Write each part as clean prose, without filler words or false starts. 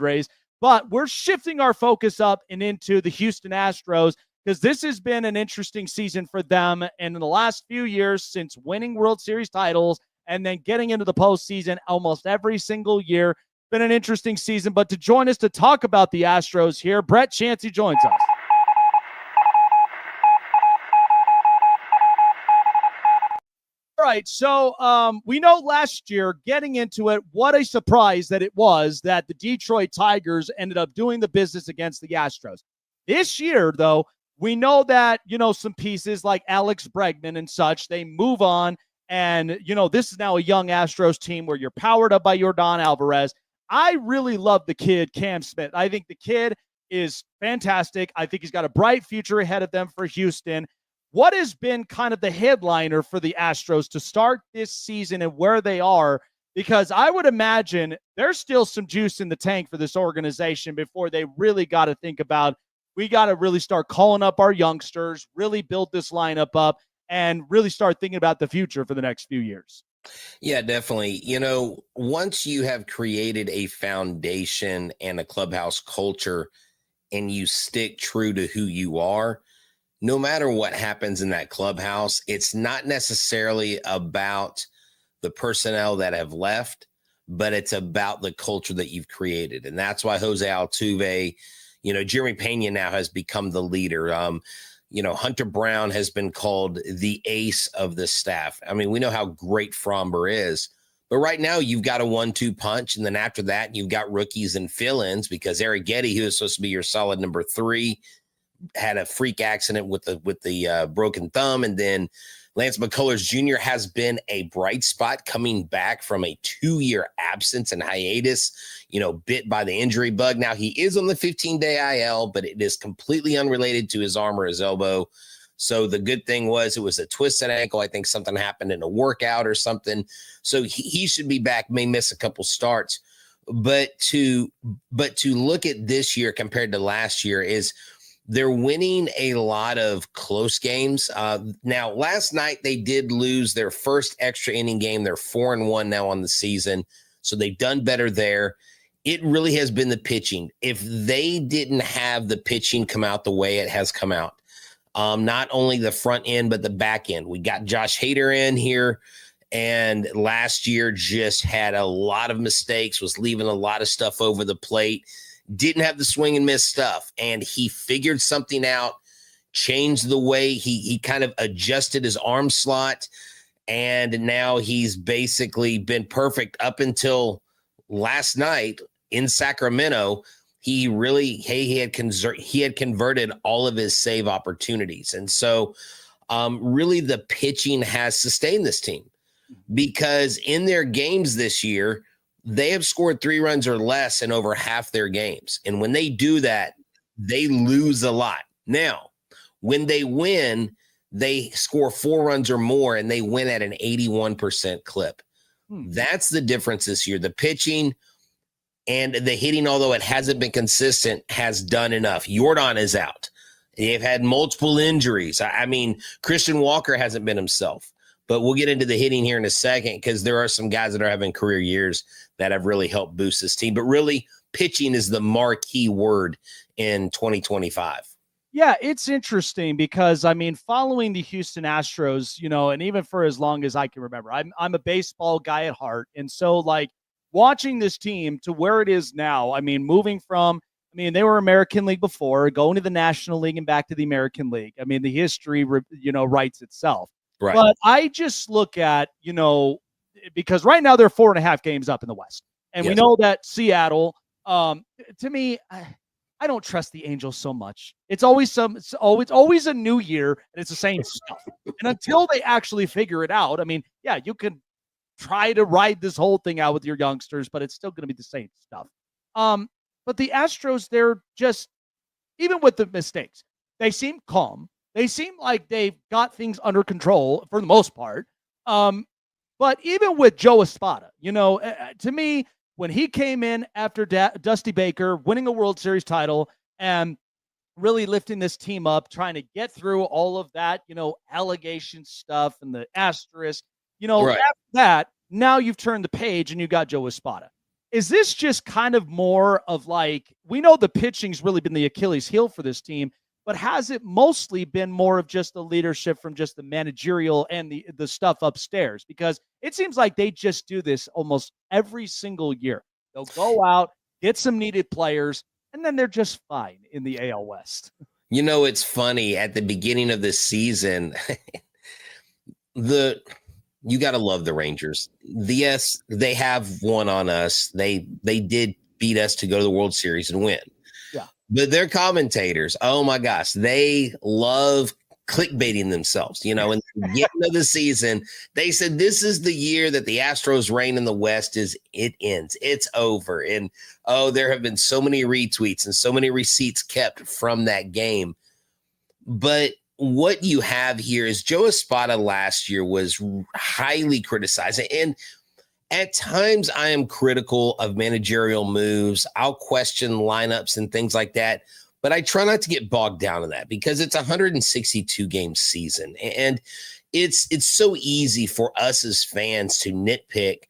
Padres. But we're shifting our focus up and into the Houston Astros because this has been an interesting season for them. And in the last few years, since winning World Series titles and then getting into the postseason almost every single year, been an interesting season. But to join us to talk about the Astros here, Brett Chancey joins us. All right, so we know last year, getting into it, what a surprise that it was that the Detroit Tigers ended up doing the business against the Astros. This year, though, we know that, some pieces like Alex Bregman and such, they move on. And, this is now a young Astros team where you're powered up by Yordan Alvarez. I really love the kid, Cam Smith. I think the kid is fantastic. I think he's got a bright future ahead of them for Houston. What has been kind of the headliner for the Astros to start this season and where they are? Because I would imagine there's still some juice in the tank for this organization before they really got to think about, we got to really start calling up our youngsters, really build this lineup up, and really start thinking about the future for the next few years. Yeah, definitely. Once you have created a foundation and a clubhouse culture and you stick true to who you are, no matter what happens in that clubhouse, it's not necessarily about the personnel that have left, but it's about the culture that you've created. And that's why Jose Altuve, Jeremy Pena now has become the leader. Hunter Brown has been called the ace of the staff. I mean, we know how great Fromber is, but right now you've got a 1-2 punch. And then after that, you've got rookies and fill-ins because Eric Getty, who is supposed to be your solid number 3, had a freak accident with the broken thumb. And then Lance McCullers Jr. has been a bright spot coming back from a 2-year absence and hiatus, bit by the injury bug. Now he is on the 15-day IL, but it is completely unrelated to his arm or his elbow. So the good thing was it was a twisted ankle. I think something happened in a workout or something. So he should be back, may miss a couple starts. But to look at this year compared to last year is they're winning a lot of close games. Now, last night they did lose their first extra inning game. They're 4-1 now on the season, so they've done better there. It really has been the pitching. If they didn't have the pitching come out the way it has come out, not only the front end but the back end. We got Josh Hader in here, and last year just had a lot of mistakes, was leaving a lot of stuff over the plate. Didn't have the swing and miss stuff, and he figured something out, changed the way he kind of adjusted his arm slot, and now he's basically been perfect up until last night in Sacramento. He had converted all of his save opportunities, and so really the pitching has sustained this team because in their games this year, they have scored 3 runs or less in over half their games. And when they do that, they lose a lot. Now, when they win, they score 4 runs or more, and they win at an 81% clip. That's the difference this year. The pitching and the hitting, although it hasn't been consistent, has done enough. Yordan is out. They've had multiple injuries. I mean, Christian Walker hasn't been himself. But we'll get into the hitting here in a second because there are some guys that are having career years that have really helped boost this team. But really, pitching is the marquee word in 2025. Yeah, it's interesting because, following the Houston Astros, and even for as long as I can remember, I'm a baseball guy at heart. And so, watching this team to where it is now, moving from, they were American League before, going to the National League and back to the American League. The history, writes itself. Right. But I just look at, because right now they're 4.5 games up in the West. And we know that Seattle, to me, I don't trust the Angels so much. It's always a new year and it's the same stuff. And until they actually figure it out, you can try to ride this whole thing out with your youngsters, but it's still going to be the same stuff. But the Astros, they're just, even with the mistakes, they seem calm. They seem like they've got things under control for the most part. But even with Joe Espada, to me, when he came in after Dusty Baker winning a World Series title and really lifting this team up, trying to get through all of that, allegation stuff and the asterisk, right. After that, now you've turned the page and you got Joe Espada. Is this just kind of more of like, we know the pitching's really been the Achilles heel for this team, but has it mostly been more of just the leadership from just the managerial and the stuff upstairs? Because it seems like they just do this almost every single year. They'll go out, get some needed players, and then they're just fine in the AL West. You know, it's funny. At the beginning of the season, you got to love the Rangers. Yes, they have won on us. They did beat us to go to the World Series and win. Yeah. But their commentators, oh my gosh, they love clickbaiting themselves. You know, in the beginning of the season, they said this is the year that the Astros reign in the West it ends. It's over. And there have been so many retweets and so many receipts kept from that game. But what you have here is Joe Espada last year was highly criticized. And at times I am critical of managerial moves. I'll question lineups and things like that. But I try not to get bogged down in that because it's a 162 game season. And it's so easy for us as fans to nitpick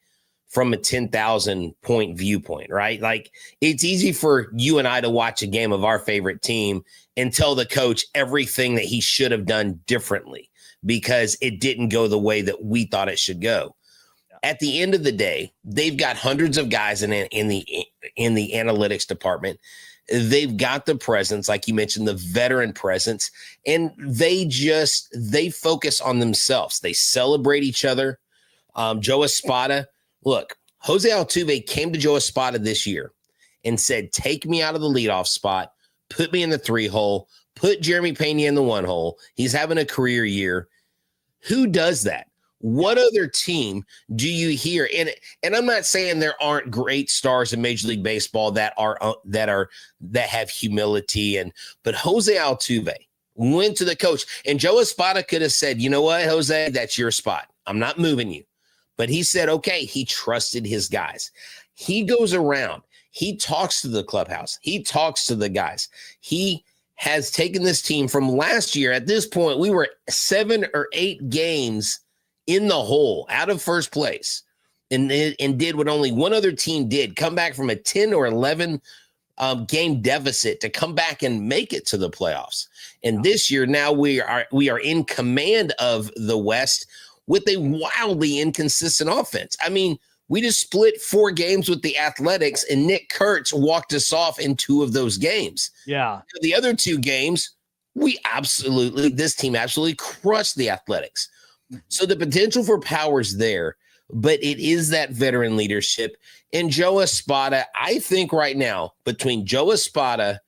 from a 10,000 point viewpoint, right? Like it's easy for you and I to watch a game of our favorite team and tell the coach everything that he should have done differently because it didn't go the way that we thought it should go. At the end of the day, they've got hundreds of guys in the analytics department. They've got the presence, like you mentioned, the veteran presence, and they focus on themselves. They celebrate each other. Joe Espada, look, Jose Altuve came to Joe Espada this year and said, take me out of the leadoff spot, put me in the 3-hole, put Jeremy Pena in the 1-hole. He's having a career year. Who does that? What other team do you hear? And I'm not saying there aren't great stars in Major League Baseball that have humility, but Jose Altuve went to the coach, and Joe Espada could have said, you know what, Jose, that's your spot. I'm not moving you. But he said, okay, he trusted his guys. He goes around. He talks to the clubhouse. He talks to the guys. He has taken this team from last year. At this point, we were 7 or 8 games in the hole, out of first place, and did what only one other team did, come back from a 10 or 11 game deficit to come back and make it to the playoffs. And this year, now we are in command of the West with a wildly inconsistent offense. I mean, we just split 4 games with the Athletics, and Nick Kurtz walked us off in 2 of those games. Yeah. The other 2 games, this team absolutely crushed the Athletics. So the potential for power is there, but it is that veteran leadership. And Joe Espada, I think right now, between Joe Espada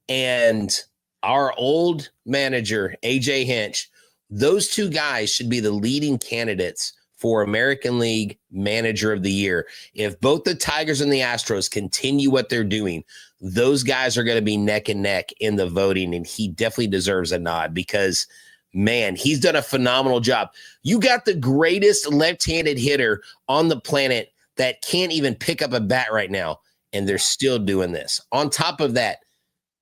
and our old manager, AJ Hinch, those 2 guys should be the leading candidates for American League Manager of the Year. If both the Tigers and the Astros continue what they're doing, those guys are going to be neck and neck in the voting, and he definitely deserves a nod because – man, he's done a phenomenal job. You got the greatest left-handed hitter on the planet that can't even pick up a bat right now, and they're still doing this. On top of that,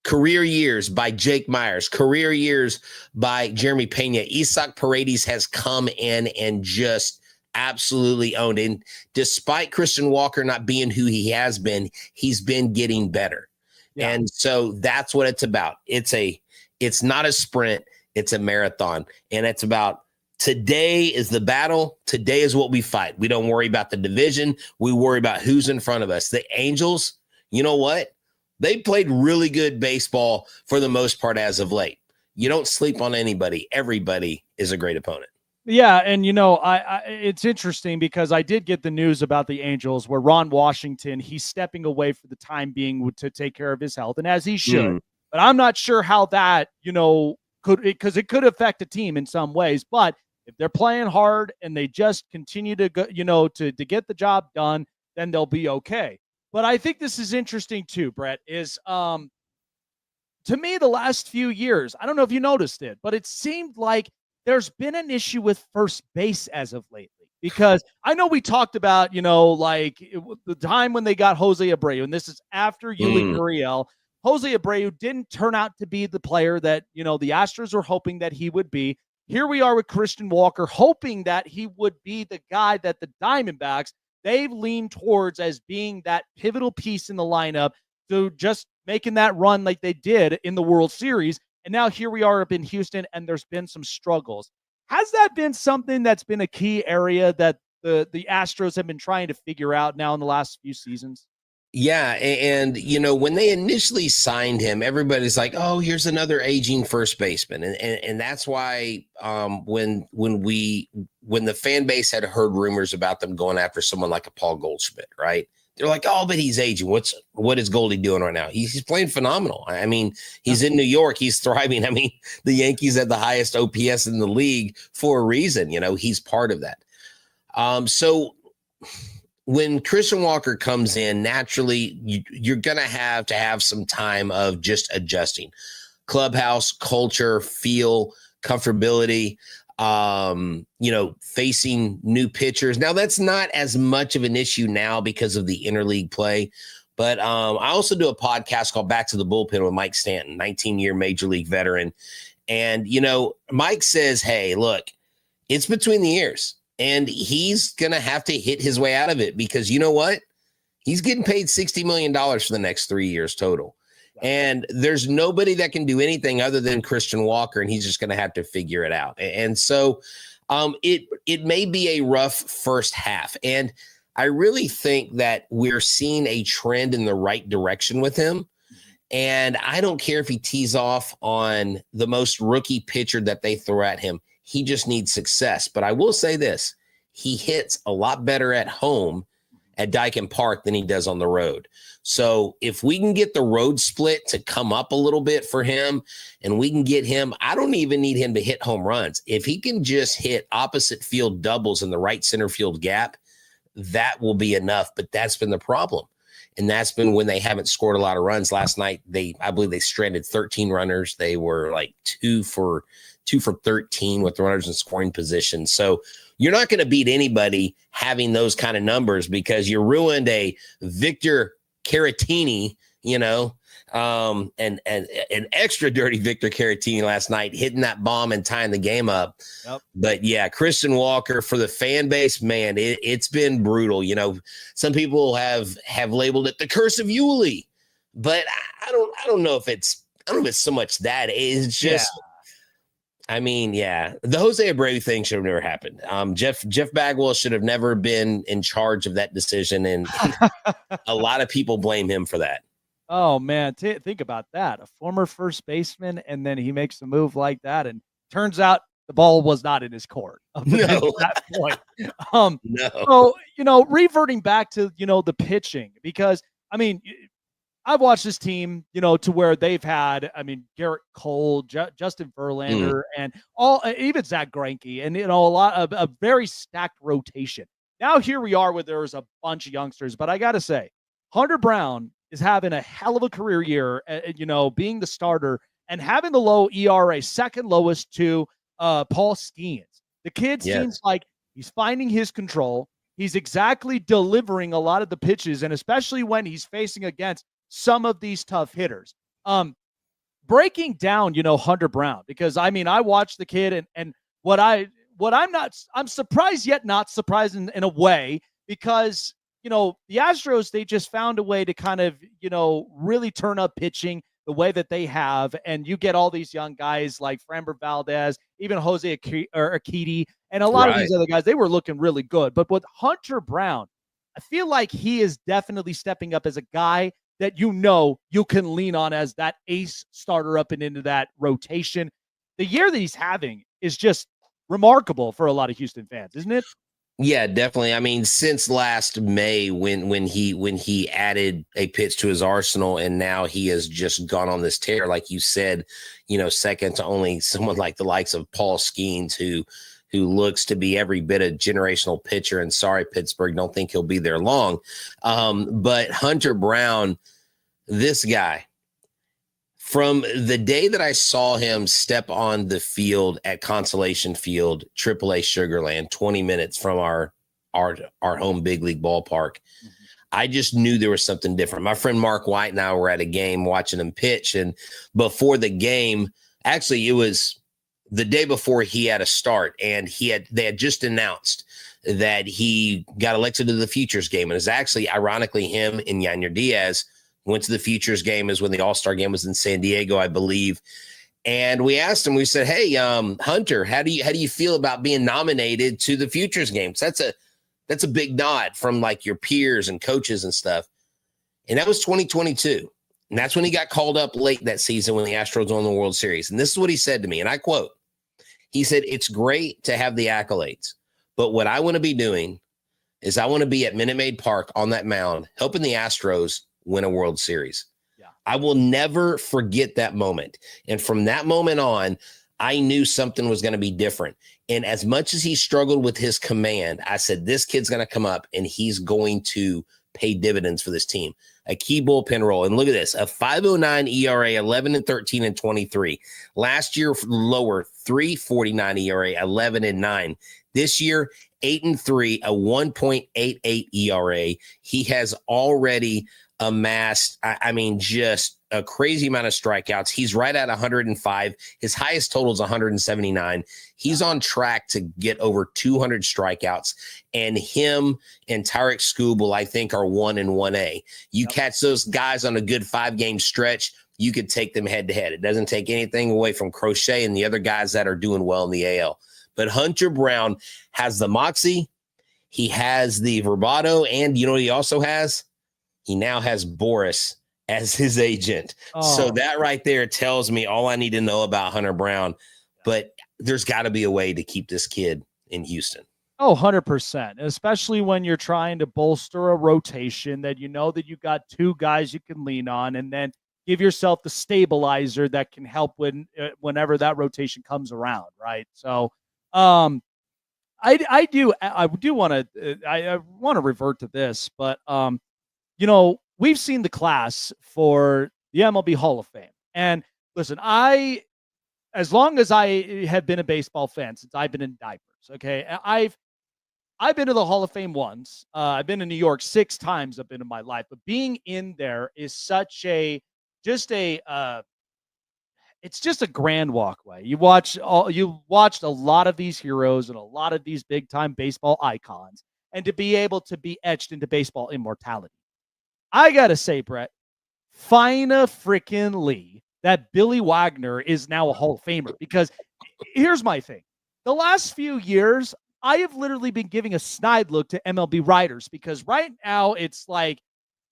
career years by Jake Myers, career years by Jeremy Pena. Isaac Paredes has come in and just absolutely owned it. And despite Christian Walker not being who he has been, he's been getting better. Yeah. And so that's what it's about. It's not a sprint. It's a marathon, and it's about today is the battle. Today is what we fight. We don't worry about the division. We worry about who's in front of us. The Angels, you know what? They played really good baseball for the most part as of late. You don't sleep on anybody. Everybody is a great opponent. Yeah, and it's interesting because I did get the news about the Angels where Ron Washington, he's stepping away for the time being to take care of his health, and as he should. But I'm not sure how that, because it could affect a team in some ways. But if they're playing hard and they just continue to go, to get the job done, then they'll be okay. But I think this is interesting too, Brett, is to me, the last few years, I don't know if you noticed it, but it seemed like there's been an issue with first base as of lately. Because I know we talked about, the time when they got Jose Abreu, and this is after Yuli Gurriel. Jose Abreu didn't turn out to be the player that, the Astros were hoping that he would be. Here we are with Christian Walker, hoping that he would be the guy that the Diamondbacks they've leaned towards as being that pivotal piece in the lineup to just making that run like they did in the World Series. And now here we are up in Houston, and there's been some struggles. Has that been something that's been a key area that the Astros have been trying to figure out now in the last few seasons? Yeah, and when they initially signed him, everybody's like, "Oh, here's another aging first baseman," and that's why when the fan base had heard rumors about them going after someone like a Paul Goldschmidt, right? They're like, "Oh, but he's aging. What is Goldie doing right now? He's playing phenomenal. I mean, he's in New York. He's thriving. I mean, the Yankees had the highest OPS in the league for a reason. He's part of that. So when Christian Walker comes in, naturally, you're going to have some time of just adjusting. Clubhouse, culture, feel, comfortability, facing new pitchers. Now, that's not as much of an issue now because of the interleague play. But I also do a podcast called Back to the Bullpen with Mike Stanton, 19-year Major League veteran. And, Mike says, hey, look, it's between the ears. And he's going to have to hit his way out of it because you know what? He's getting paid $60 million for the next 3 years total. And there's nobody that can do anything other than Christian Walker, and he's just going to have to figure it out. And so it may be a rough first half. And I really think that we're seeing a trend in the right direction with him. And I don't care if he tees off on the most rookie pitcher that they throw at him. He just needs success. But I will say this, he hits a lot better at home at Dyken Park than he does on the road. So if we can get the road split to come up a little bit for him and we can get him, I don't even need him to hit home runs. If he can just hit opposite field doubles in the right center field gap, that will be enough. But that's been the problem. And that's been when they haven't scored a lot of runs. Last night, I believe they stranded 13 runners. They were like 2 for 13 with runners in scoring position. So you're not going to beat anybody having those kind of numbers because you ruined a Victor Caratini, and an extra dirty Victor Caratini last night, hitting that bomb and tying the game up. Yep. But yeah, Christian Walker for the fan base, man, it's been brutal. Some people have labeled it the curse of Yuli, but I don't know if it's so much that. It's just, I mean, yeah, the Jose Abreu thing should have never happened. Jeff Bagwell should have never been in charge of that decision, and a lot of people blame him for that. Oh man, think about that. A former first baseman, and then he makes a move like that, and turns out the ball was not in his court up until that point. No. So, reverting back to, the pitching, because I mean, I've watched this team, to where they've had, Garrett Cole, Justin Verlander, and even Zach Greinke, and, a lot of a very stacked rotation. Now here we are where there's a bunch of youngsters, but I got to say, Hunter Brown is having a hell of a career year, being the starter and having the low ERA, second lowest to Paul Skeens. The kid seems like he's finding his control. He's exactly delivering a lot of the pitches, and especially when he's facing against some of these tough hitters. Breaking down, Hunter Brown, because I watched the kid and I'm surprised yet not surprised in a way, because, the Astros, they just found a way to kind of, really turn up pitching the way that they have. And you get all these young guys like Framber Valdez, even Jose Urquidy, and a lot of these other guys, they were looking really good. But with Hunter Brown, I feel like he is definitely stepping up as a guy that you can lean on as that ace starter up and into that rotation. The year that he's having is just remarkable for a lot of Houston fans, isn't it? Yeah, definitely. Since last May when he added a pitch to his arsenal, and now he has just gone on this tear, like you said, second to only someone like the likes of Paul Skeens, who looks to be every bit a generational pitcher. And sorry, Pittsburgh, don't think he'll be there long. But Hunter Brown, this guy, from the day that I saw him step on the field at Consolation Field, AAA Sugarland, 20 minutes from our home big league ballpark, I just knew there was something different. My friend Mark White and I were at a game watching him pitch. And before the game, actually, it was the day before he had a start, and they had just announced that he got elected to the Futures game. And it's actually, ironically, him and Yainer Diaz went to the Futures game as when the All-Star game was in San Diego, I believe. And we asked him, we said, hey, Hunter, how do you feel about being nominated to the Futures games? That's a big nod from like your peers and coaches and stuff. And that was 2022. And that's when he got called up late that season when the Astros won the World Series. And this is what he said to me, and I quote, he said, it's great to have the accolades, but what I want to be doing is I want to be at Minute Maid Park on that mound, helping the Astros win a World Series. Yeah. I will never forget that moment. And from that moment on, I knew something was going to be different. And as much as he struggled with his command, I said, this kid's going to come up and he's going to pay dividends for this team. A key bullpen role. And look at this, a 5.09 ERA, 11-13 and 23. Last year, lower, 3.49 ERA, 11-9. This year, 8-3, a 1.88 ERA. He has already amassed, just a crazy amount of strikeouts. He's right at 105. His highest total is 179. He's on track to get over 200 strikeouts. And him and Tarek Skubal, I think, are 1 and 1A. You catch those guys on a good 5-game stretch, you could take them head to head. It doesn't take anything away from Crochet and the other guys that are doing well in the AL. But Hunter Brown has the moxie. He has the bravado. And you know what he also has? He now has Boris as his agent. Oh. So that right there tells me all I need to know about Hunter Brown. But there's got to be a way to keep this kid in Houston. Oh, 100%, especially when you're trying to bolster a rotation that you know that you got 2 guys you can lean on, and then give yourself the stabilizer that can help whenever that rotation comes around, right? So I do want to revert to this, but we've seen the class for the MLB Hall of Fame. And listen, as long as I have been a baseball fan since I've been in diapers, okay, I've been to the Hall of Fame once. I've been to New York 6 times I've been in my life, but being in there is it's just a grand walkway. You watched a lot of these heroes and a lot of these big time baseball icons, and to be able to be etched into baseball immortality. I got to say, Brett, fina freaking Lee, that Billy Wagner is now a Hall of Famer, because here's my thing. The last few years, I have literally been giving a snide look to MLB writers, because right now it's like,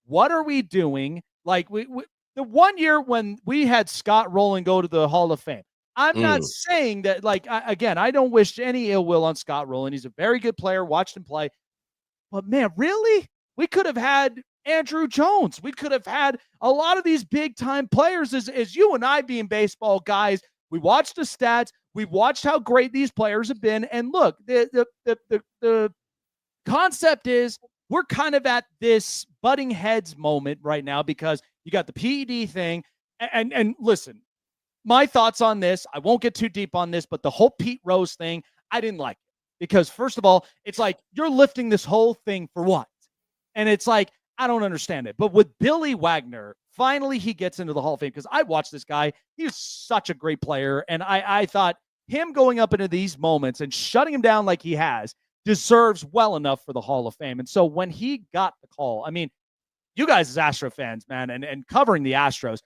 what are we doing? Like the one year when we had Scott Rowland go to the Hall of Fame, I'm not saying that, I don't wish any ill will on Scott Rowland. He's a very good player, watched him play. But man, really? We could have had Andrew Jones. We could have had a lot of these big time players as you and I being baseball guys. We watched the stats. We watched how great these players have been. And look, the concept is we're kind of at this butting heads moment right now, because you got the PED thing. And listen, my thoughts on this, I won't get too deep on this, but the whole Pete Rose thing, I didn't like it. Because first of all, it's like, you're lifting this whole thing for what? And it's like, I don't understand it. But with Billy Wagner, finally he gets into the Hall of Fame, because I watched this guy. He was such a great player. And I thought him going up into these moments and shutting him down like he has deserves well enough for the Hall of Fame. And so when he got the call, I mean, you guys as Astro fans, man, and covering the Astros,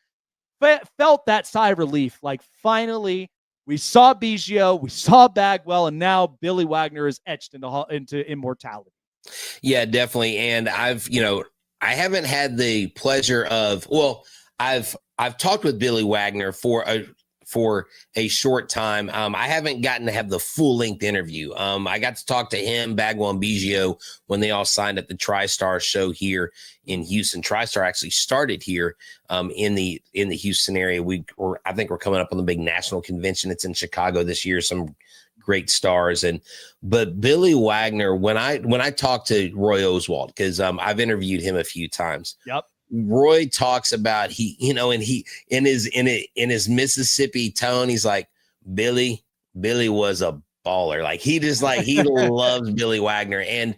felt that sigh of relief. Like, finally, we saw Biggio, we saw Bagwell, and now Billy Wagner is etched into immortality. Yeah, definitely. And I haven't had the pleasure of, I've talked with Billy Wagner for a short time. I haven't gotten to have the full length interview. I got to talk to him, Bagwell, and Biggio when they all signed at the TriStar show here in Houston. TriStar actually started here in the Houston area. I think we're coming up on the big national convention. It's in Chicago this year. Some great stars. But Billy Wagner, when I talked to Roy Oswald, because I've interviewed him a few times. Yep. Roy talks about in his Mississippi tone, he's like, Billy was a baller. Like, he loves Billy Wagner. And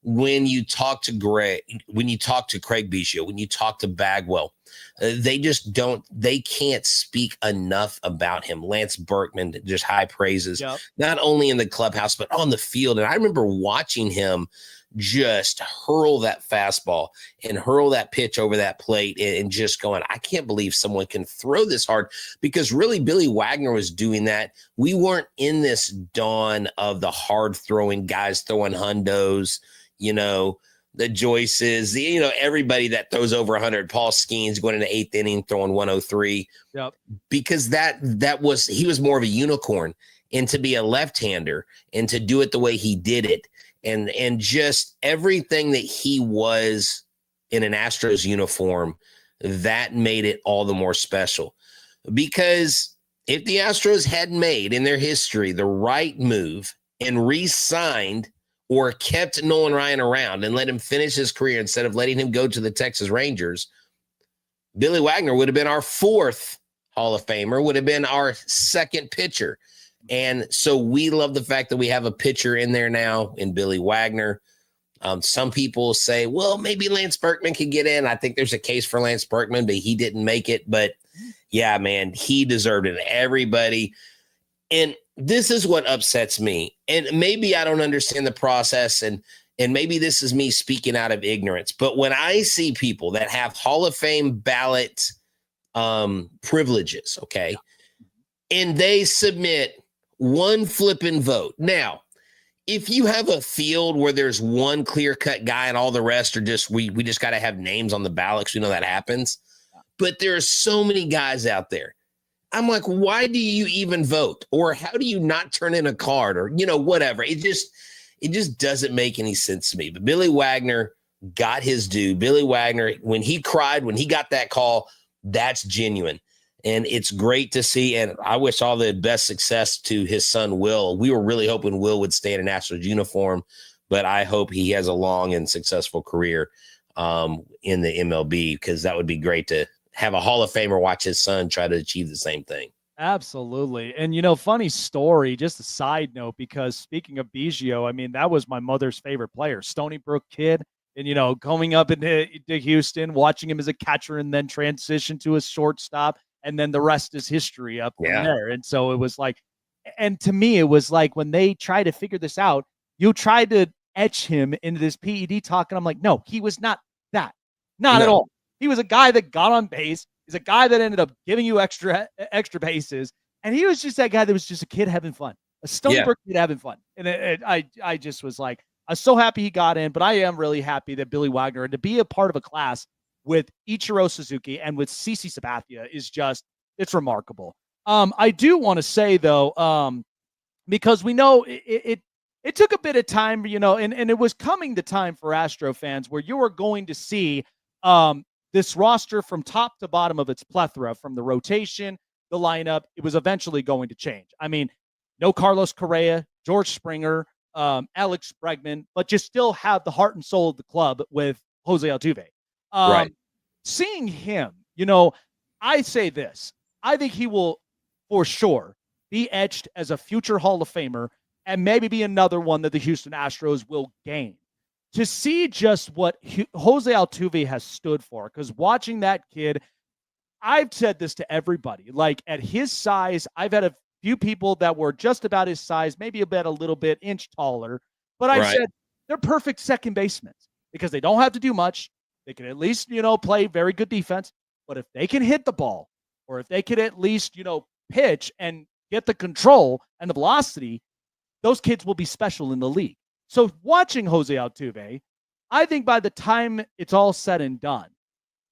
when you talk to Craig Biggio, when you talk to Bagwell, They can't speak enough about him. Lance Berkman, just high praises, Yep. not only in the clubhouse, but on the field. And I remember watching him just hurl that fastball and hurl that pitch over that plate and just going, I can't believe someone can throw this hard, because really Billy Wagner was doing that. We weren't in this dawn of the hard throwing guys throwing hundos, the Joyces, everybody that throws over 100, Paul Skeens going into 8th inning, throwing 103. Yep. Because he was more of a unicorn, and to be a left-hander and to do it the way he did it, and just everything that he was in an Astros uniform, that made it all the more special. Because if the Astros had made in their history the right move and re-signed or kept Nolan Ryan around and let him finish his career instead of letting him go to the Texas Rangers, Billy Wagner would have been our 4th Hall of Famer, would have been our 2nd pitcher. And so we love the fact that we have a pitcher in there now in Billy Wagner. Some people say, well, maybe Lance Berkman could get in. I think there's a case for Lance Berkman, but he didn't make it. But yeah, man, he deserved it. Everybody. And this is what upsets me. And maybe I don't understand the process, and maybe this is me speaking out of ignorance. But when I see people that have Hall of Fame ballot privileges, okay, and they submit one flipping vote. Now, if you have a field where there's one clear-cut guy and all the rest are just, we just got to have names on the ballot because we know that happens. But there are so many guys out there. I'm like, why do you even vote? Or how do you not turn in a card, or, whatever? It just doesn't make any sense to me. But Billy Wagner got his due. Billy Wagner, when he cried, when he got that call, that's genuine. And it's great to see. And I wish all the best success to his son, Will. We were really hoping Will would stay in an Astros uniform, but I hope he has a long and successful career in the MLB, because that would be great to have a Hall of Famer watch his son try to achieve the same thing. Absolutely. And, funny story, just a side note, because speaking of Biggio, I mean, that was my mother's favorite player, Stony Brook kid. And, coming up into Houston, watching him as a catcher and then transition to a shortstop, and then the rest is history up from there. And so it was like, and to me, it was like when they tried to figure this out, you tried to etch him into this PED talk. And I'm like, no, he was not that. Not at all. He was a guy that got on base. He's a guy that ended up giving you extra bases. And he was just that guy that was just a kid having fun, a Stony Brook kid having fun. And I just was like, I was so happy he got in, but I am really happy that Billy Wagner, and to be a part of a class with Ichiro Suzuki and with CC Sabathia is just, it's remarkable. I do want to say though, because we know it took a bit of time, and it was coming the time for Astro fans where you were going to see this roster from top to bottom of its plethora, from the rotation, the lineup. It was eventually going to change. I mean, no Carlos Correa, George Springer, Alex Bregman, but you still have the heart and soul of the club with Jose Altuve. Right. Seeing him, I say this, I think he will for sure be etched as a future Hall of Famer, and maybe be another one that the Houston Astros will gain. To see just what Jose Altuve has stood for, because watching that kid, I've said this to everybody, like at his size, I've had a few people that were just about his size, maybe a little bit inch taller, but I said they're perfect second basemen because they don't have to do much. They can at least, play very good defense, but if they can hit the ball, or if they could at least, pitch and get the control and the velocity, those kids will be special in the league. So watching Jose Altuve, I think by the time it's all said and done,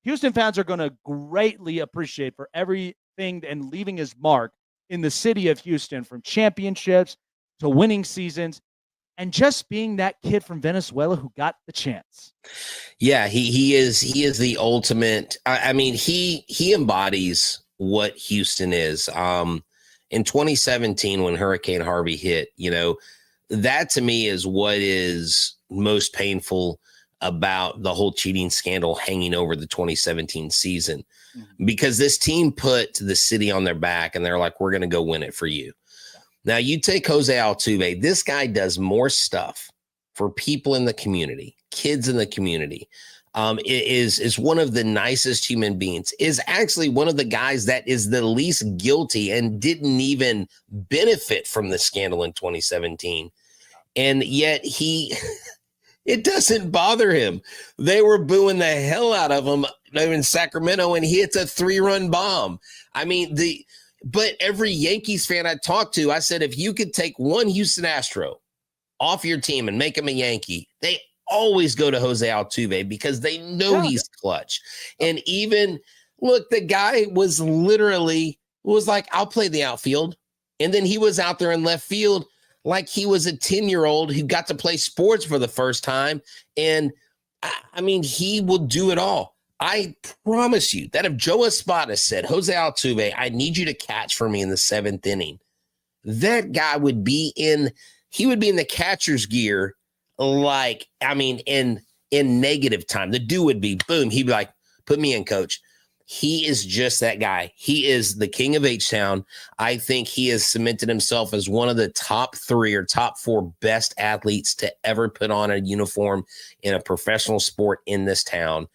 Houston fans are going to greatly appreciate for everything and leaving his mark in the city of Houston, from championships to winning seasons, and just being that kid from Venezuela who got the chance. Yeah, he is the ultimate. I mean, he embodies what Houston is. In 2017, when Hurricane Harvey hit, that to me is what is most painful about the whole cheating scandal hanging over the 2017 season, because this team put the city on their back and they're like, we're going to go win it for you. Now you take Jose Altuve. This guy does more stuff for people in the community, kids in the community, is one of the nicest human beings, is actually one of the guys that is the least guilty and didn't even benefit from the scandal in 2017. And yet it doesn't bother him. They were booing the hell out of him in Sacramento, and he hits a 3-run bomb. I mean, but every Yankees fan I talked to, I said, if you could take one Houston Astro off your team and make him a Yankee, they always go to Jose Altuve because they know he's clutch. And even, look, the guy was like, I'll play the outfield. And then he was out there in left field like he was a 10-year-old who got to play sports for the first time. And I mean, he will do it all. I promise you that if Joe Espada said, Jose Altuve, I need you to catch for me in the 7th inning, that guy would be in the catcher's gear. Like, I mean, in negative time, the dude would be boom. He'd be like, put me in, coach. He is just that guy. He is the king of H-Town. I think he has cemented himself as one of the top 3 or top 4 best athletes to ever put on a uniform in a professional sport in this town.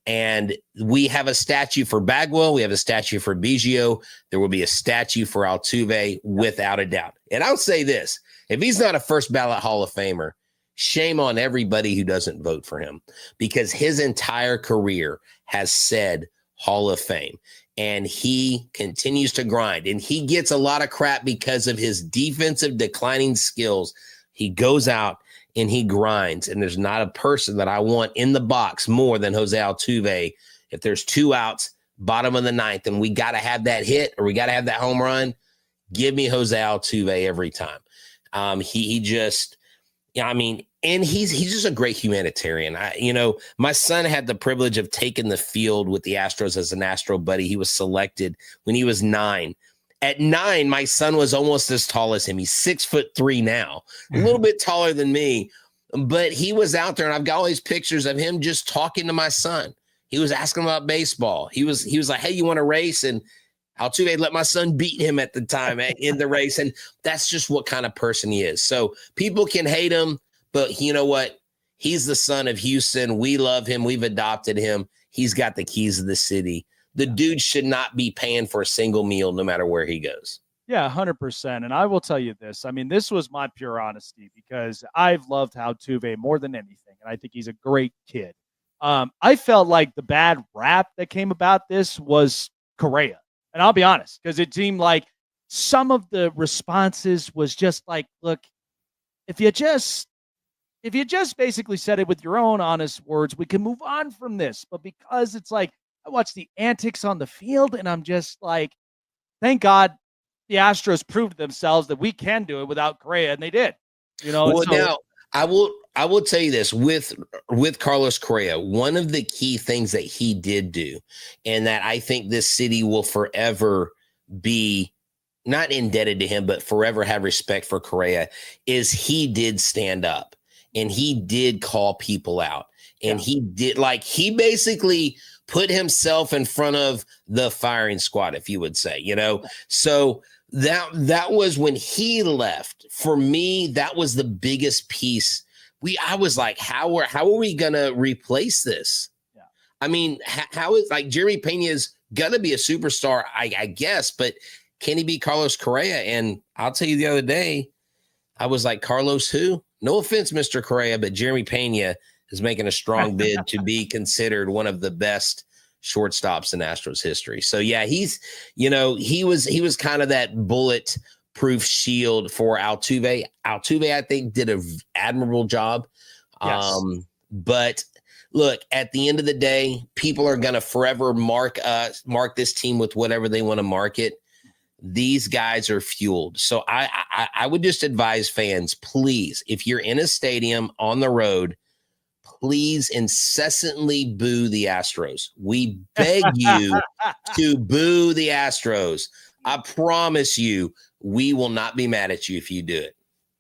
And we have a statue for Bagwell. We have a statue for Biggio. There will be a statue for Altuve without a doubt. And I'll say this, if he's not a first ballot Hall of Famer, shame on everybody who doesn't vote for him, because his entire career has said Hall of Fame, and he continues to grind, and he gets a lot of crap because of his defensive declining skills. He goes out and he grinds, and there's not a person that I want in the box more than Jose Altuve. If there's 2 outs, bottom of the 9th, and we got to have that hit or we got to have that home run, give me Jose Altuve every time. He just, I mean, and he's just a great humanitarian. My son had the privilege of taking the field with the Astros as an Astro buddy. He was selected when he was 9. At 9, my son was almost as tall as him. He's 6'3" now, a little bit taller than me, but he was out there, and I've got all these pictures of him just talking to my son. He was asking about baseball. He was like, hey, you want to race? And Altuve let my son beat him at the time in the race. And that's just what kind of person he is. So people can hate him, but you know what? He's the son of Houston. We love him. We've adopted him. He's got the keys of the city. The dude should not be paying for a single meal no matter where he goes. Yeah, 100%. And I will tell you this. I mean, this was my pure honesty because I've loved Altuve more than anything. And I think he's a great kid. I felt like the bad rap that came about this was Correa. And I'll be honest, because it seemed like some of the responses was just like, look, if you just basically said it with your own honest words, we can move on from this. But because it's like, I watch the antics on the field and I'm just like, thank God the Astros proved themselves that we can do it without Correa, and they did. Well, so, now I will tell you this with Carlos Correa, one of the key things that he did do, and that I think this city will forever be not indebted to him, but forever have respect for Correa, is he did stand up and he did call people out. And he did, like, he basically put himself in front of the firing squad, if you would say, so that was when he left. For me, that was the biggest piece. I was like, how are we going to replace this? Yeah. I mean, how is, like, Jeremy Pena is going to be a superstar, I guess, but can he be Carlos Correa? And I'll tell you, the other day, I was like, Carlos who? No offense, Mr. Correa, but Jeremy Pena is making a strong bid to be considered one of the best shortstops in Astros history. So yeah, he was kind of that bulletproof shield for Altuve. Altuve, I think, did an admirable job. Yes. But look, at the end of the day, people are going to forever mark this team with whatever they want to mark it. These guys are fueled. So I would just advise fans, please, if you're in a stadium on the road, please incessantly boo the Astros. We beg you to boo the Astros. I promise you, we will not be mad at you if you do it.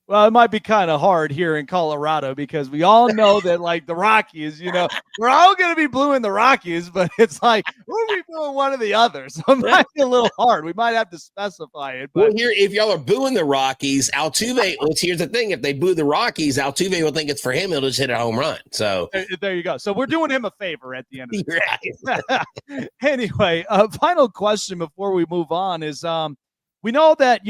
Well, it might be kind of hard here in Colorado because we all know that, like, the Rockies, we're all going to be bluing the Rockies, but it's like, who are we booing, one or the other? So it might be a little hard. We might have to specify it. But Well, here, if y'all are booing the Rockies, Altuve, here's the thing. If they boo the Rockies, Altuve will think it's for him. He'll just hit a home run. So there you go. So we're doing him a favor at the end of the right. day. Anyway, final question before we move on is, we know that,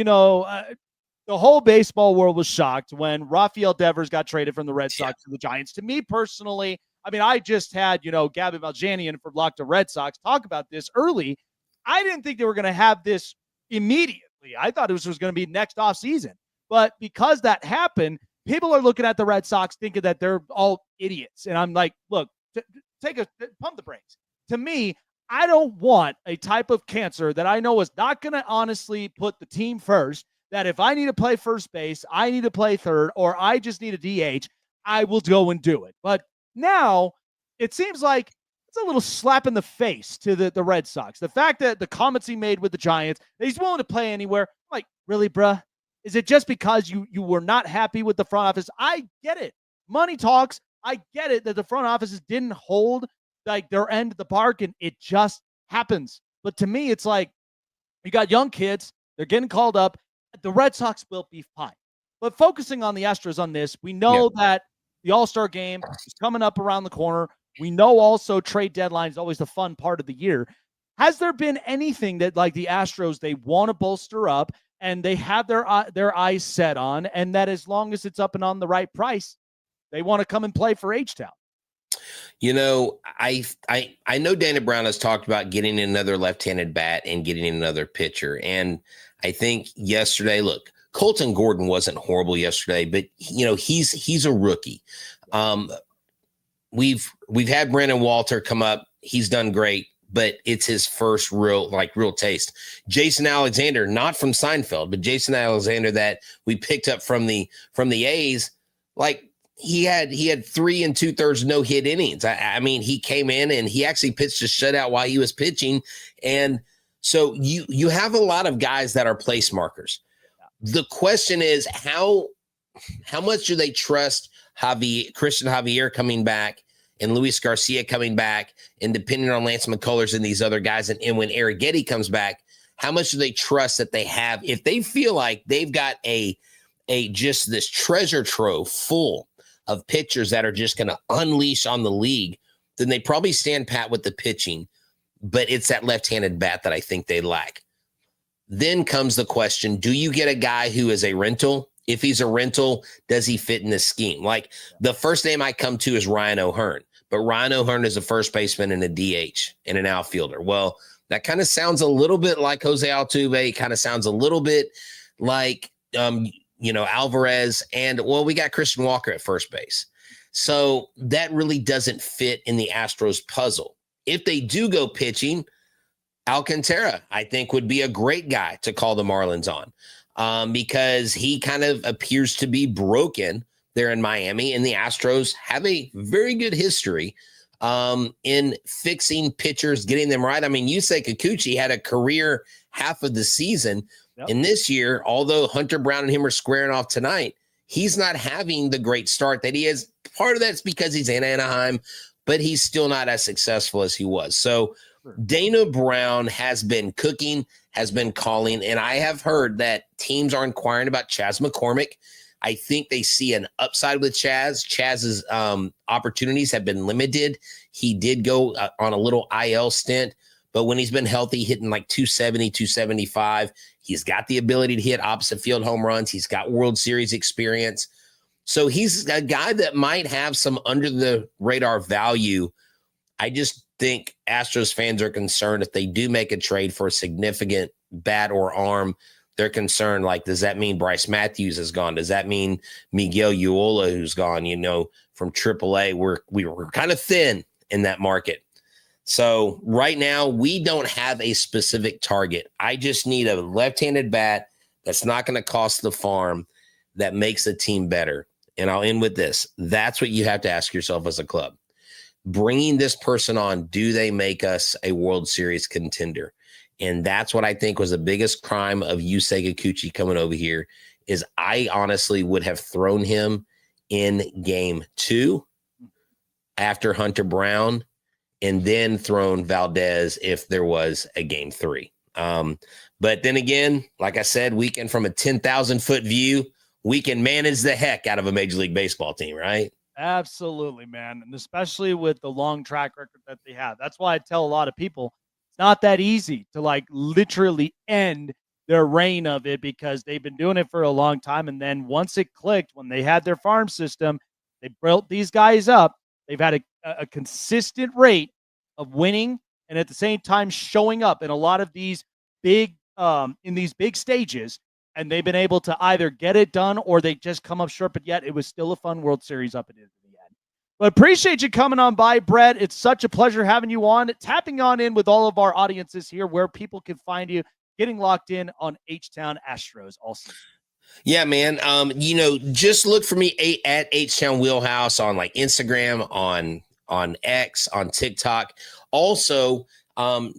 the whole baseball world was shocked when Rafael Devers got traded from the Red Sox to the Giants. To me personally, I mean, I just had, Gabby Valjanian from Locked On Red Sox talk about this early. I didn't think they were going to have this immediately. I thought this was going to be next offseason. But because that happened, people are looking at the Red Sox thinking that they're all idiots. And I'm like, look, pump the brakes. To me, I don't want a type of cancer that I know is not going to honestly put the team first, that if I need to play first base, I need to play third, or I just need a DH, I will go and do it. But now it seems like it's a little slap in the face to the Red Sox. The fact that the comments he made with the Giants, that he's willing to play anywhere. I'm like, really, bruh? Is it just because you were not happy with the front office? I get it. Money talks. I get it that the front offices didn't hold like their end of the bargain. It just happens. But to me, it's like you got young kids. They're getting called up. The Red Sox will be fine. But focusing on the Astros on this, we know that the All-Star game is coming up around the corner. We know also trade deadline is always the fun part of the year. Has there been anything that, like, the Astros, they want to bolster up and they have their eyes set on, and that as long as it's up and on the right price, they want to come and play for H-Town? I know Dana Brown has talked about getting another left-handed bat and getting another pitcher. And I think yesterday, look, Colton Gordon wasn't horrible yesterday, but he's a rookie. We've had Brandon Walter come up. He's done great, but it's his first real taste. Jason Alexander, not from Seinfeld, but Jason Alexander that we picked up from the A's, like, he had 3 2/3 no-hit innings. I mean, he came in and he actually pitched a shutout while he was pitching. And so you have a lot of guys that are place markers. The question is how much do they trust Christian Javier coming back and Luis Garcia coming back, and depending on Lance McCullers and these other guys, and when Arrighetti comes back, how much do they trust that they have? If they feel like they've got a just this treasure trove full of pitchers that are just going to unleash on the league, then they probably stand pat with the pitching. But it's that left-handed bat that I think they lack. Then comes the question, do you get a guy who is a rental? If he's a rental, does he fit in this scheme? Like, the first name I come to is Ryan O'Hearn, but Ryan O'Hearn is a first baseman and a DH and an outfielder. Well, that kind of sounds a little bit like Jose Altuve. It kind of sounds a little bit like, Alvarez, and we got Christian Walker at first base. So that really doesn't fit in the Astros puzzle. If they do go pitching, Alcantara, I think, would be a great guy to call the Marlins on, because he kind of appears to be broken there in Miami, and the Astros have a very good history in fixing pitchers, getting them right. I mean, Yusei Kikuchi had a career half of the season. Yep. And this year, although Hunter Brown and him are squaring off tonight, he's not having the great start that he is. Part of that's because he's in Anaheim, but he's still not as successful as he was. So Dana Brown has been cooking, has been calling, and I have heard that teams are inquiring about Chas McCormick. I think they see an upside with Chas. Chaz's opportunities have been limited. He did go on a little IL stint, but when he's been healthy, hitting like 270, 275, he's got the ability to hit opposite field home runs. He's got World Series experience. So he's a guy that might have some under the radar value. I just think Astros fans are concerned if they do make a trade for a significant bat or arm. They're concerned, like, does that mean Bryce Matthews is gone? Does that mean Miguel Uola, who's gone, from AAA? We were kind of thin in that market. So right now, we don't have a specific target. I just need a left-handed bat that's not going to cost the farm, that makes the team better. And I'll end with this. That's what you have to ask yourself as a club. Bringing this person on, do they make us a World Series contender? And that's what I think was the biggest crime of Yusei Kikuchi coming over here, is I honestly would have thrown him in game 2 after Hunter Brown, and then thrown Valdez if there was a game 3. But then again, like I said, we can, from a 10,000 foot view, we can manage the heck out of a Major League Baseball team, right? Absolutely, man. And especially with the long track record that they have. That's why I tell a lot of people it's not that easy to like literally end their reign of it, because they've been doing it for a long time. And then once it clicked, when they had their farm system, they built these guys up. They've had a consistent rate of winning and at the same time showing up in a lot of these big in these big stages, and they've been able to either get it done or they just come up short, but yet it was still a fun World Series up into the end. But appreciate you coming on by, Brett. It's such a pleasure having you on, tapping on in with all of our audiences here where people can find you, getting locked in on H-Town Astros all season. Yeah, man. Just look for me at H-Town Wheelhouse on like Instagram, on X, on TikTok. Also,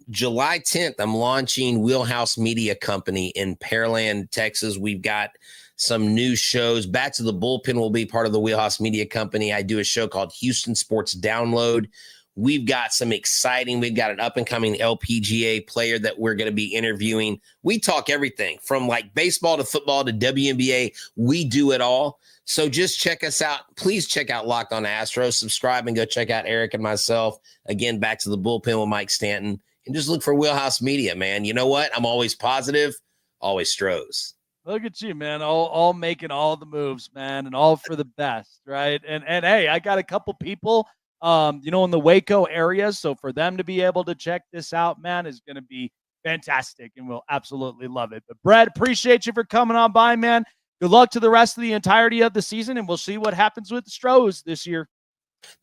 July 10th, I'm launching Wheelhouse Media Company in Pearland, Texas. We've got some new shows. Back to the Bullpen will be part of the Wheelhouse Media Company. I do a show called Houston Sports Download. We've got we've got an up-and-coming LPGA player that we're going to be interviewing. We talk everything from like baseball to football to WNBA. We do it all. So just check us out. Please check out Locked On Astros. Subscribe and go check out Eric and myself. Again, Back to the Bullpen with Mike Stanton. And just look for Wheelhouse Media, man. You know what? I'm always positive, always Stros. Look at you, man. All making all the moves, man, and all for the best, right? And hey, I got a couple people in the Waco area. So for them to be able to check this out, man, is going to be fantastic, and we'll absolutely love it. But Brett, appreciate you for coming on by, man. Good luck to the rest of the entirety of the season, and we'll see what happens with the Stros this year.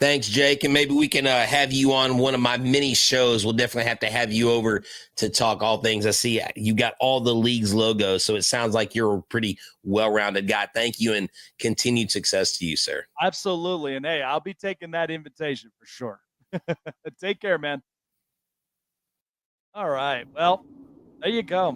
Thanks, Jake. And maybe we can have you on one of my mini shows. We'll definitely have to have you over to talk all things. I see you got all the league's logos, so it sounds like you're a pretty well-rounded guy. Thank you, and continued success to you, sir. Absolutely. And hey, I'll be taking that invitation for sure. Take care, man. All right. Well, there you go.